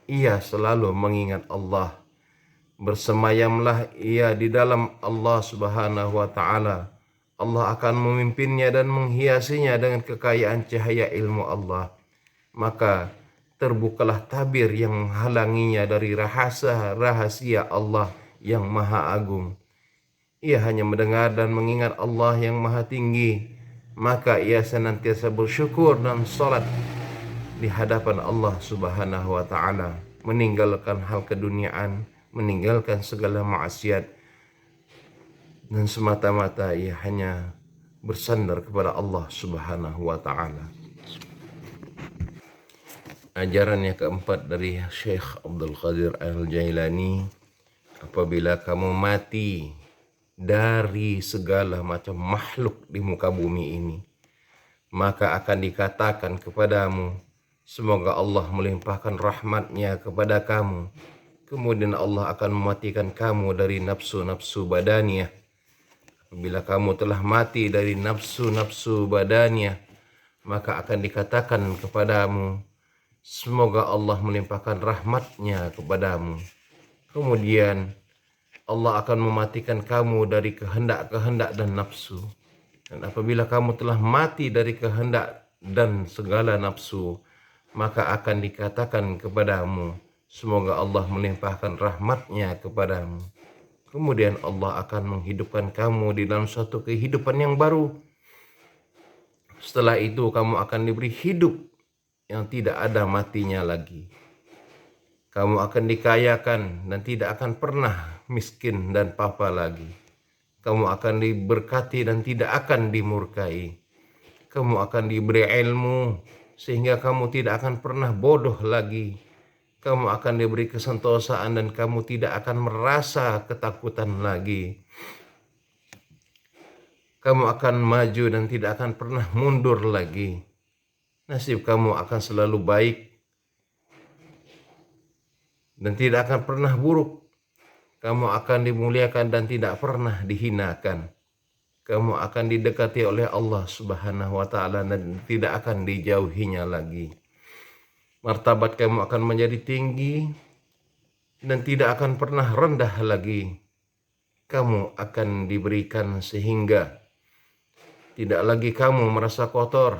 ia selalu mengingat Allah. Bersemayamlah ia di dalam Allah Subhanahu wa taala. Allah akan memimpinnya dan menghiasinya dengan kekayaan cahaya ilmu Allah. Maka terbukalah tabir yang menghalanginya dari rahasia Allah yang maha agung. Ia hanya mendengar dan mengingat Allah yang maha tinggi. Maka ia senantiasa bersyukur dan salat di hadapan Allah Subhanahu wa taala, meninggalkan hal keduniaan, meninggalkan segala maksiat, dan semata-mata ia hanya bersandar kepada Allah Subhanahu wa taala. Ajaran yang keempat dari Syekh Abdul Qadir Al-Jailani, apabila kamu mati dari segala macam makhluk di muka bumi ini, maka akan dikatakan kepadamu, semoga Allah melimpahkan rahmatnya kepada kamu. Kemudian Allah akan mematikan kamu dari nafsu-nafsu badaniyah. Apabila kamu telah mati dari nafsu-nafsu badaniyah, maka akan dikatakan kepadamu, semoga Allah melimpahkan rahmatnya kepadamu. Kemudian Allah akan mematikan kamu dari kehendak-kehendak dan nafsu. Dan apabila kamu telah mati dari kehendak dan segala nafsu, maka akan dikatakan kepadamu, semoga Allah melimpahkan rahmatnya kepadamu. Kemudian Allah akan menghidupkan kamu di dalam suatu kehidupan yang baru. Setelah itu kamu akan diberi hidup yang tidak ada matinya lagi. Kamu akan dikayakan dan tidak akan pernah miskin dan papa lagi. Kamu akan diberkati dan tidak akan dimurkai. Kamu akan diberi ilmu sehingga kamu tidak akan pernah bodoh lagi. Kamu akan diberi kesentosaan dan kamu tidak akan merasa ketakutan lagi. Kamu akan maju dan tidak akan pernah mundur lagi. Nasib kamu akan selalu baik dan tidak akan pernah buruk. Kamu akan dimuliakan dan tidak pernah dihinakan. Kamu akan didekati oleh Allah Subhanahu wa taala dan tidak akan dijauhinya lagi. Martabat kamu akan menjadi tinggi dan tidak akan pernah rendah lagi. Kamu akan diberikan sehingga tidak lagi kamu merasa kotor.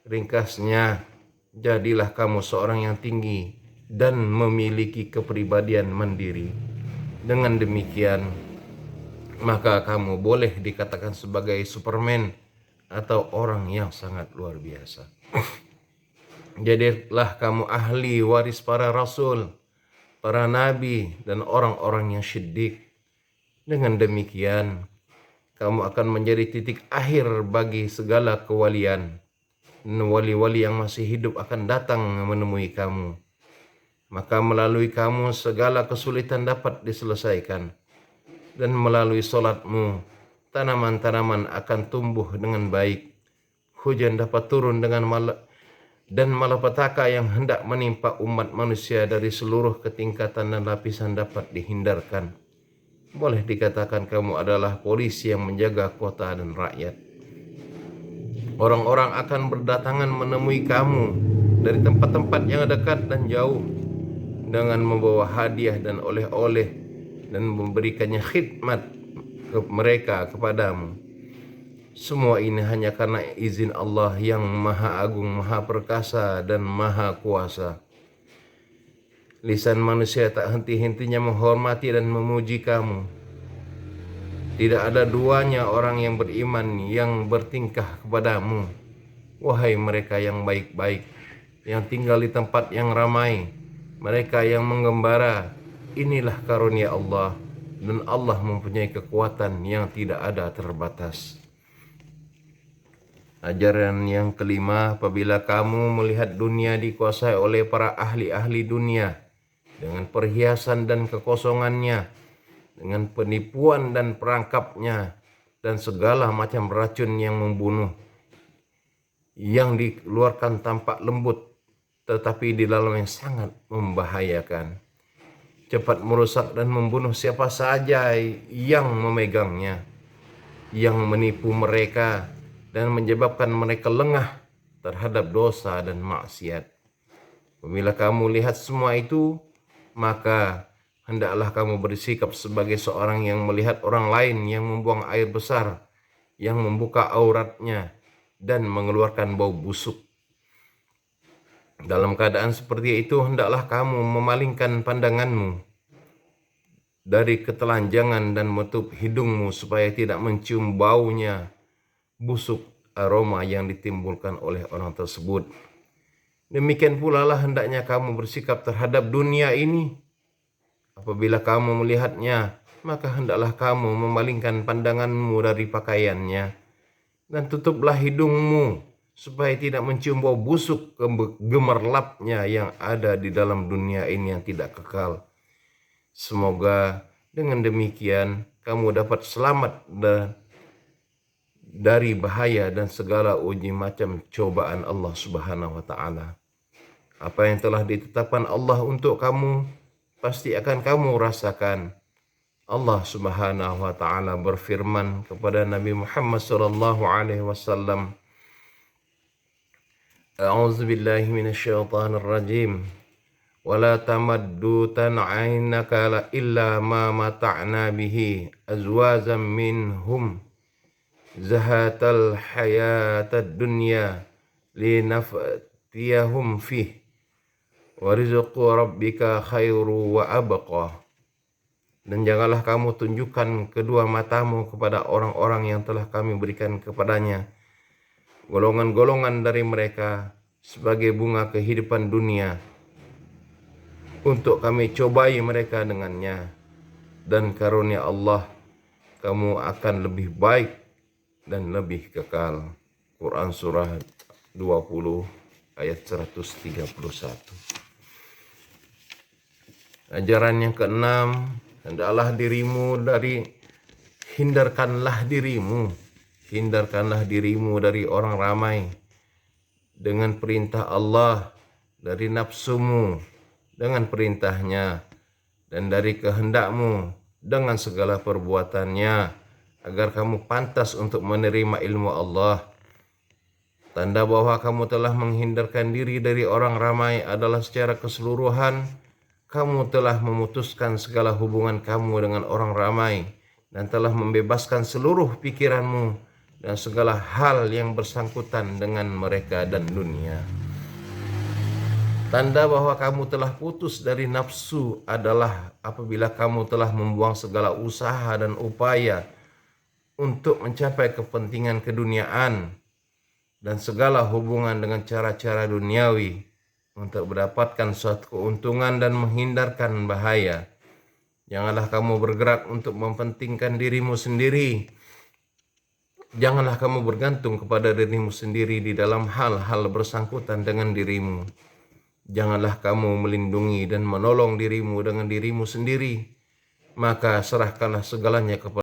Ringkasnya, jadilah kamu seorang yang tinggi dan memiliki kepribadian mandiri. Dengan demikian, maka kamu boleh dikatakan sebagai Superman atau orang yang sangat luar biasa. Jadilah kamu ahli waris para rasul, para nabi, dan orang-orang yang syiddiq. Dengan demikian, kamu akan menjadi titik akhir bagi segala kewalian. Dan wali-wali yang masih hidup akan datang menemui kamu. Maka melalui kamu segala kesulitan dapat diselesaikan. Dan melalui solatmu, tanaman-tanaman akan tumbuh dengan baik. Hujan dapat turun dengan dan malapetaka yang hendak menimpa umat manusia dari seluruh ketingkatan dan lapisan dapat dihindarkan. Boleh dikatakan kamu adalah polisi yang menjaga kota dan rakyat. Orang-orang akan berdatangan menemui kamu dari tempat-tempat yang dekat dan jauh dengan membawa hadiah dan oleh-oleh dan memberikannya khidmat ke mereka kepadamu. Semua ini hanya karena izin Allah yang maha agung, maha perkasa, dan maha kuasa. Lisan manusia tak henti-hentinya menghormati dan memuji kamu. Tidak ada duanya orang yang beriman yang bertingkah kepadamu. Wahai mereka yang baik-baik, yang tinggal di tempat yang ramai, mereka yang menggembara, inilah karunia Allah, dan Allah mempunyai kekuatan yang tidak ada terbatas. Ajaran yang kelima, apabila kamu melihat dunia dikuasai oleh para ahli-ahli dunia dengan perhiasan dan kekosongannya, dengan penipuan dan perangkapnya, dan segala macam racun yang membunuh, yang dikeluarkan tampak lembut, tetapi di dalam yang sangat membahayakan, cepat merusak dan membunuh siapa saja yang memegangnya, yang menipu mereka dan menyebabkan mereka lengah terhadap dosa dan maksiat. Apabila kamu lihat semua itu, maka hendaklah kamu bersikap sebagai seorang yang melihat orang lain yang membuang air besar, yang membuka auratnya, dan mengeluarkan bau busuk. Dalam keadaan seperti itu, hendaklah kamu memalingkan pandanganmu dari ketelanjangan dan menutup hidungmu supaya tidak mencium baunya busuk aroma yang ditimbulkan oleh orang tersebut. Demikian pula lah hendaknya kamu bersikap terhadap dunia ini. Apabila kamu melihatnya, maka hendaklah kamu memalingkan pandanganmu dari pakaiannya dan tutuplah hidungmu supaya tidak mencium bau busuk gemerlapnya yang ada di dalam dunia ini yang tidak kekal. Semoga dengan demikian kamu dapat selamat dari bahaya dan segala uji macam cobaan Allah Subhanahu wa taala. Apa yang telah ditetapkan Allah untuk kamu pasti akan kamu rasakan. Allah Subhanahu wa taala berfirman kepada Nabi Muhammad sallallahu alaihi wasallam, A'udzu billahi minasyaitonir rajim. Wala tamaddutan 'ainaka illa ma mata'na bihi azwazan minhum zahatal hayatad dunya linaftiyahum fih wa rizqu rabbika khairu wa abqa. Dan janganlah kamu tunjukkan kedua matamu kepada orang-orang yang telah kami berikan kepadanya golongan-golongan dari mereka sebagai bunga kehidupan dunia untuk kami cobai mereka dengannya, dan karunia Allah kamu akan lebih baik dan lebih kekal. Quran surah 20 ayat 131. Ajaran yang keenam, hendaklah hindarkanlah dirimu dari orang ramai dengan perintah Allah, dari nafsumu dengan perintahnya, dan dari kehendakmu dengan segala perbuatannya, agar kamu pantas untuk menerima ilmu Allah. Tanda bahwa kamu telah menghindarkan diri dari orang ramai adalah secara keseluruhan kamu telah memutuskan segala hubungan kamu dengan orang ramai dan telah membebaskan seluruh pikiranmu dan segala hal yang bersangkutan dengan mereka dan dunia. Tanda bahwa kamu telah putus dari nafsu adalah apabila kamu telah membuang segala usaha dan upaya untuk mencapai kepentingan keduniaan dan segala hubungan dengan cara-cara duniawi untuk mendapatkan suatu keuntungan dan menghindarkan bahaya. Janganlah kamu bergerak untuk mempentingkan dirimu sendiri. Janganlah kamu bergantung kepada dirimu sendiri di dalam hal-hal bersangkutan dengan dirimu. Janganlah kamu melindungi dan menolong dirimu dengan dirimu sendiri. Maka serahkanlah segalanya kepada